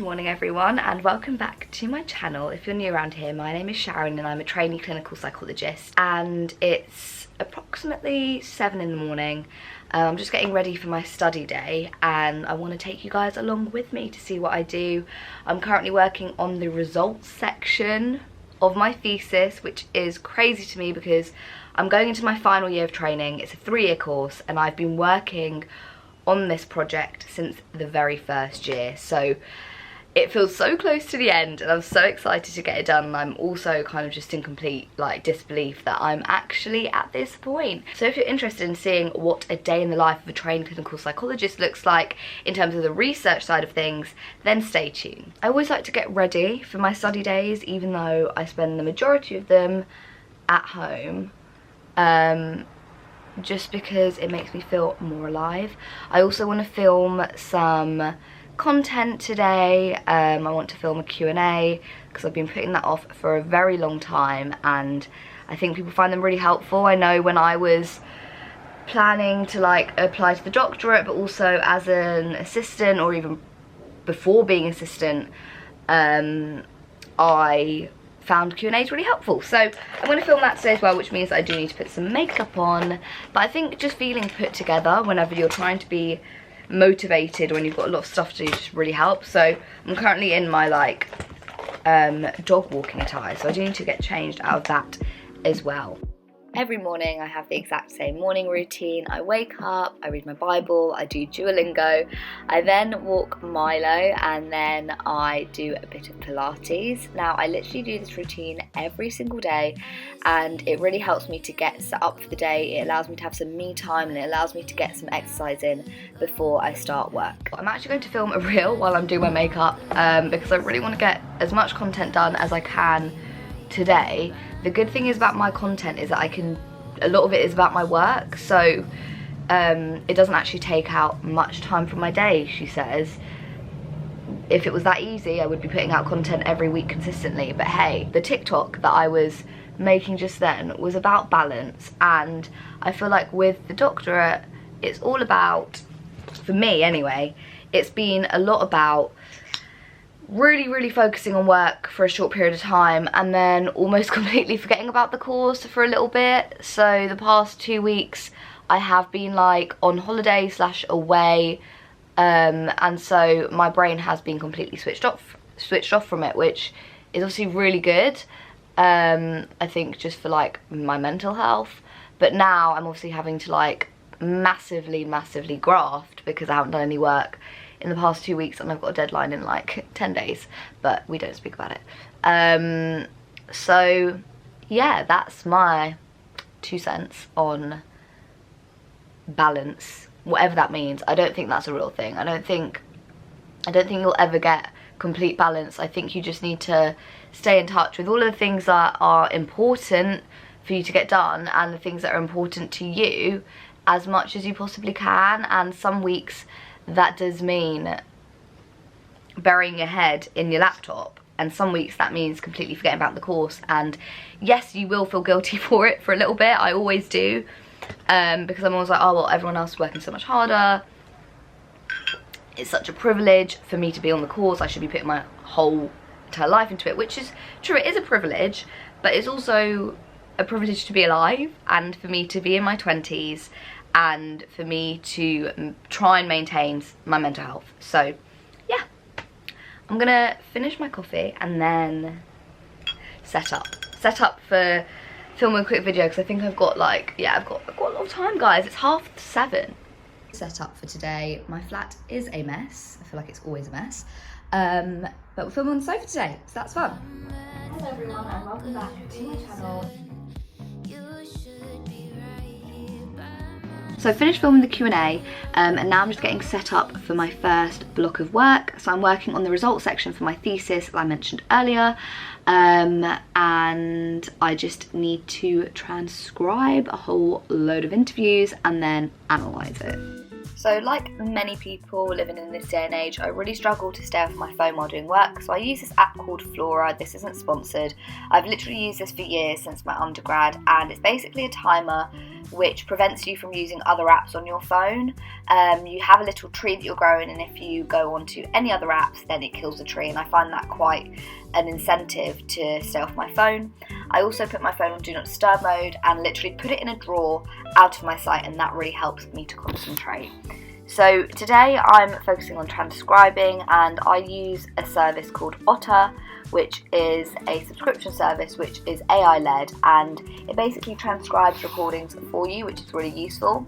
Good morning everyone, and welcome back to my channel. If you're new around here, my name is Sharon and I'm a trainee clinical psychologist, and it's approximately 7 in the morning. I'm just getting ready for my study day and I want to take you guys along with me to see what I do. I'm currently working on the results section of my thesis, which is crazy to me because I'm going into my final year of training. It's a 3-year course and I've been working on this project since the very first year, so it feels so close to the end and I'm so excited to get it done. And I'm also kind of just in complete disbelief that I'm actually at this point. So if you're interested in seeing what a day in the life of a trained clinical psychologist looks like in terms of the research side of things, then stay tuned. I always like to get ready for my study days, even though I spend the majority of them at home, just because it makes me feel more alive. I also want to film some content today. I want to film a Q&A because I've been putting that off for a very long time and I think people find them really helpful. I know when I was planning to apply to the doctorate, but also as an assistant or even before being assistant, I found Q&As really helpful. So I'm going to film that today as well, which means I do need to put some makeup on. But I think just feeling put together whenever you're trying to be motivated when you've got a lot of stuff to do just really helps. So I'm currently in my dog walking attire, so I do need to get changed out of that as well. Every morning I have the exact same morning routine. I wake up, I read my Bible, I do Duolingo, I then walk Milo, and then I do a bit of Pilates. Now I literally do this routine every single day and it really helps me to get set up for the day. It allows me to have some me time and it allows me to get some exercise in before I start work. I'm actually going to film a reel while I'm doing my makeup because I really want to get as much content done as I can today. The good thing is about my content is that a lot of it is about my work, so it doesn't actually take out much time from my day, she says. If it was that easy, I would be putting out content every week consistently, but hey, the TikTok that I was making just then was about balance, and I feel like with the doctorate, it's all about, for me anyway, it's been a lot about really focusing on work for a short period of time and then almost completely forgetting about the course for a little bit. So the past 2 weeks I have been on holiday / away, and so my brain has been completely switched off from it, which is obviously really good, I think, just for my mental health. But now I'm obviously having to massively graft because I haven't done any work in the past 2 weeks and I've got a deadline in 10 days, but we don't speak about it. So yeah, that's my 2 cents on balance, whatever that means. I don't think that's a real thing. I don't think you'll ever get complete balance. I think you just need to stay in touch with all of the things that are important for you to get done and the things that are important to you as much as you possibly can. And some weeks that does mean burying your head in your laptop, and some weeks that means completely forgetting about the course. And yes, you will feel guilty for it for a little bit. I always do, because I'm always like, oh well, everyone else is working so much harder. It's such a privilege for me to be on the course. I should be putting my whole entire life into it, which is true. It is a privilege, but it's also a privilege to be alive and for me to be in my 20s and for me to try and maintain my mental health. So yeah, I'm gonna finish my coffee and then set up for filming a quick video, because I think I've got I've got a lot of time, guys. It's 7:30. Set up for today. My flat is a mess. I feel like it's always a mess, but we're filming on the sofa today, so that's fun. Hello everyone and welcome back to my channel. So I finished filming the Q&A and now I'm just getting set up for my first block of work. So I'm working on the results section for my thesis that I mentioned earlier, and I just need to transcribe a whole load of interviews and then analyse it. So like many people living in this day and age, I really struggle to stay off my phone while doing work. So I use this app called Flora. This isn't sponsored. I've literally used this for years since my undergrad, and it's basically a timer which prevents you from using other apps on your phone. You have a little tree that you're growing, and if you go onto any other apps, then it kills the tree, and I find that quite an incentive to stay off my phone. I also put my phone on Do Not Disturb mode and literally put it in a drawer out of my sight, and that really helps me to concentrate. So today I'm focusing on transcribing, and I use a service called Otter, which is a subscription service which is AI led, and it basically transcribes recordings for you, which is really useful.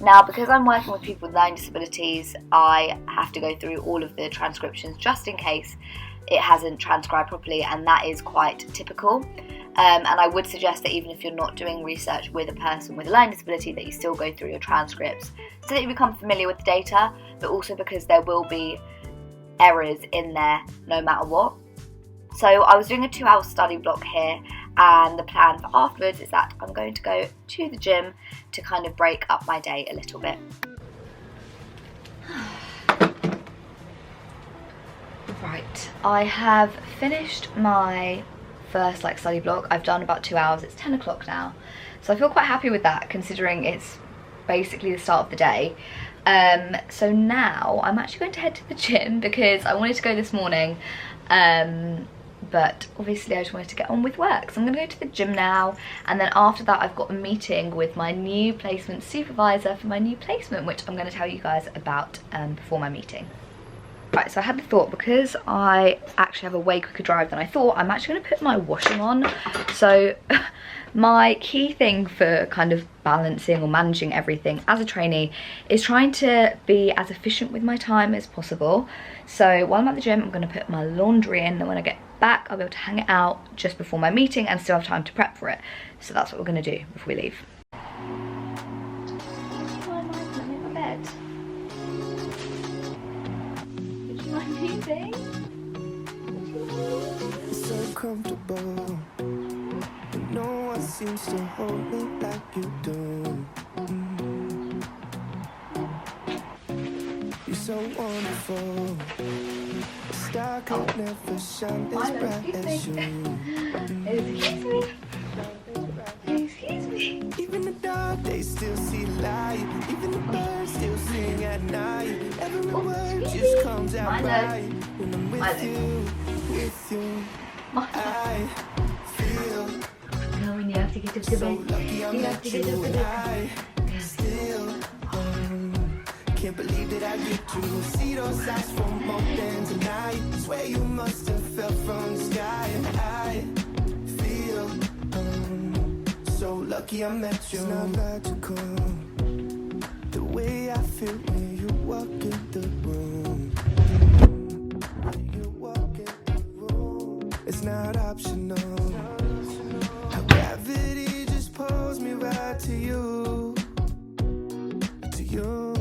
Now, because I'm working with people with learning disabilities, I have to go through all of the transcriptions just in case it hasn't transcribed properly, and that is quite typical. And I would suggest that even if you're not doing research with a person with a learning disability, that you still go through your transcripts so that you become familiar with the data, but also because there will be errors in there no matter what. So I was doing a 2-hour study block here, and the plan for afterwards is that I'm going to go to the gym to kind of break up my day a little bit. Right, I have finished my first study block. I've done about 2 hours. It's 10 o'clock now, so I feel quite happy with that considering it's basically the start of the day. So now I'm actually going to head to the gym because I wanted to go this morning, but obviously I just wanted to get on with work, so I'm going to go to the gym now, and then after that I've got a meeting with my new placement supervisor for my new placement, which I'm going to tell you guys about before my meeting. Right, so I had the thought, because I actually have a way quicker drive than I thought, I'm actually going to put my washing on. So my key thing for kind of balancing or managing everything as a trainee is trying to be as efficient with my time as possible. So while I'm at the gym, I'm going to put my laundry in, then when I get back I'll be able to hang it out just before my meeting and still have time to prep for it. So that's what we're going to do before we leave. It's so comfortable, but no one seems to hold me like you do. You're so wonderful. The star could never shine as bright as you. Excuse me. Even the dark days still see light. Even the birds still sing at night. Every word just comes out right when I'm with you, with you. I feel When you have to get up to so bed, lucky I met you, and I still can't believe that I get to see those eyes for more than tonight. Swear you must have fell from the sky, and I feel so lucky I met you. It's not logical, the way I feel when you walk in the room. When you walk in the room, it's not optional. How gravity just pulls me right to you, to you.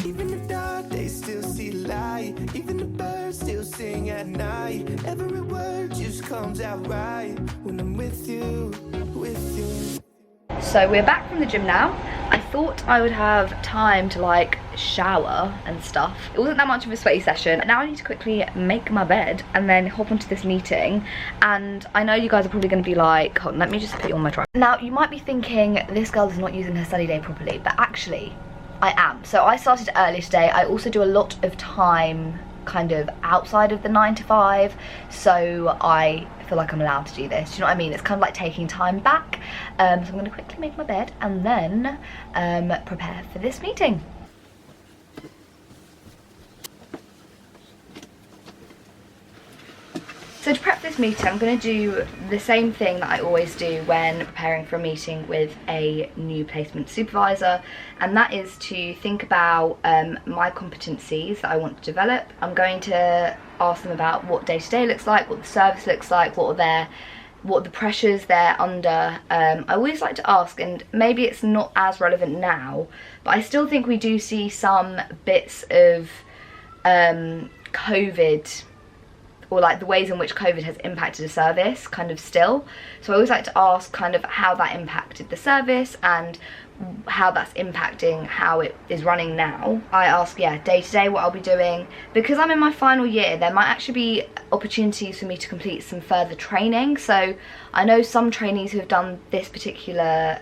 Even the dark days still see light. Even the birds still sing at night. Every word just comes out right when I'm with you, with you. So we're back from the gym now. I thought I would have time to shower and stuff. It wasn't that much of a sweaty session. Now I need to quickly make my bed and then hop onto this meeting. And I know you guys are probably going to be like, hold on, let me just put you on my tripod. Now you might be thinking this girl is not using her study day properly, but actually I am. So I started early today. I also do a lot of time kind of outside of the 9 to 5, so I feel like I'm allowed to do this. Do you know what I mean? It's kind of like taking time back. So I'm going to quickly make my bed and then prepare for this meeting. So to prep this meeting, I'm going to do the same thing that I always do when preparing for a meeting with a new placement supervisor, and that is to think about my competencies that I want to develop. I'm going to ask them about what day-to-day looks like, what the service looks like, what the pressures they're under. I always like to ask, and maybe it's not as relevant now, but I still think we do see some bits of COVID, or the ways in which COVID has impacted a service kind of still. So I always like to ask kind of how that impacted the service and how that's impacting how it is running now. I ask, yeah, day to day what I'll be doing. Because I'm in my final year, there might actually be opportunities for me to complete some further training. So I know some trainees who have done this particular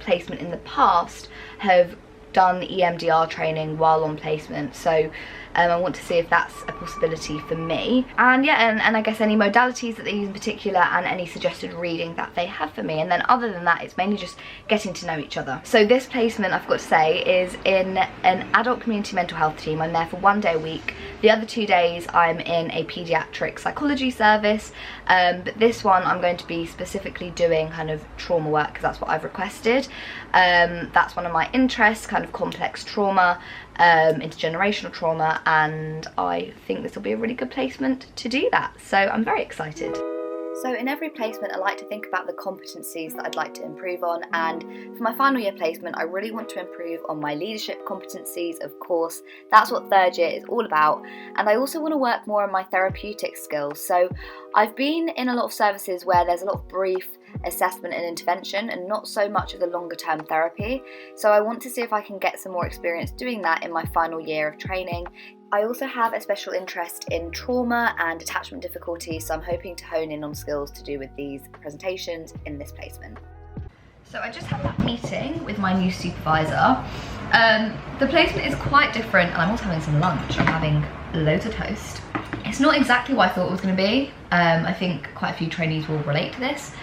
placement in the past have done EMDR training while on placement, so I want to see if that's a possibility for me. And yeah, and I guess any modalities that they use in particular, and any suggested reading that they have for me. And then other than that, it's mainly just getting to know each other. So this placement, I've got to say, is in an adult community mental health team. I'm there for 1 day a week. The other 2 days I'm in a paediatric psychology service, but this one I'm going to be specifically doing kind of trauma work, because that's what I've requested. That's one of my interests, kind of complex trauma, intergenerational trauma, and I think this will be a really good placement to do that, so I'm very excited. So in every placement I like to think about the competencies that I'd like to improve on, and for my final year placement I really want to improve on my leadership competencies, of course. That's what third year is all about, and I also want to work more on my therapeutic skills. So I've been in a lot of services where there's a lot of brief assessment and intervention and not so much of the longer term therapy, so I want to see if I can get some more experience doing that in my final year of training. I also have a special interest in trauma and attachment difficulties, so I'm hoping to hone in on skills to do with these presentations in this placement. So I just had that meeting with my new supervisor. The placement is quite different, and I'm also having some lunch. I'm having loads of toast. It's not exactly what I thought it was going to be. I think quite a few trainees will relate to this.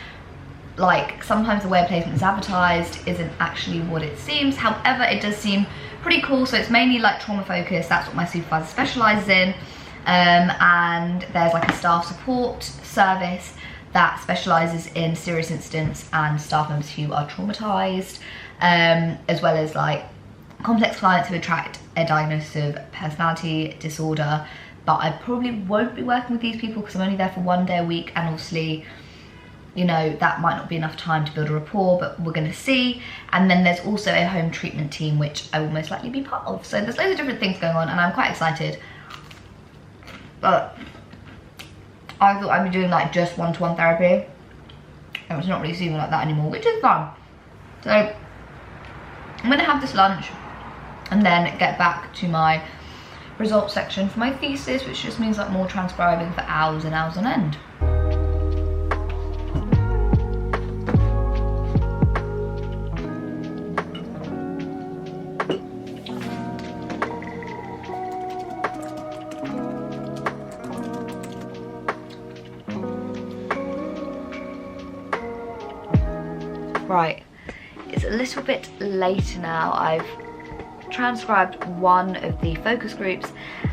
Like, sometimes the way a placement is advertised isn't actually what it seems. However, it does seem pretty cool. So it's mainly like trauma focused. That's what my supervisor specialises in. And there's like a staff support service that specialises in serious incidents and staff members who are traumatised, as well as like complex clients who attract a diagnosis of personality disorder. But I probably won't be working with these people because I'm only there for 1 day a week, and obviously, you know, that might not be enough time to build a rapport, but we're going to see. And then there's also a home treatment team, which I will most likely be part of. So there's loads of different things going on, and I'm quite excited. But I thought I'd be doing like just one-to-one therapy, and it's not really seeming like that anymore, which is fun. So I'm going to have this lunch and then get back to my results section for my thesis, which just means like more transcribing for hours and hours on end. Right, it's a little bit later now. I've transcribed one of the focus groups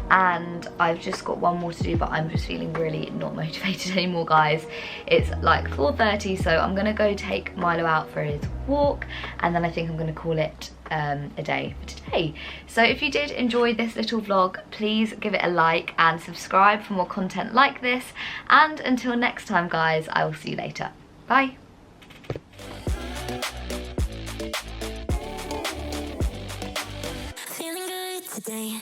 and I've just got one more to do, but I'm just feeling really not motivated anymore, guys. It's like 4:30, so I'm gonna go take Milo out for his walk, and then I think I'm gonna call it a day for today. So if you did enjoy this little vlog, please give it a like and subscribe for more content like this, and until next time, guys, I will see you later. Bye. Feeling good today.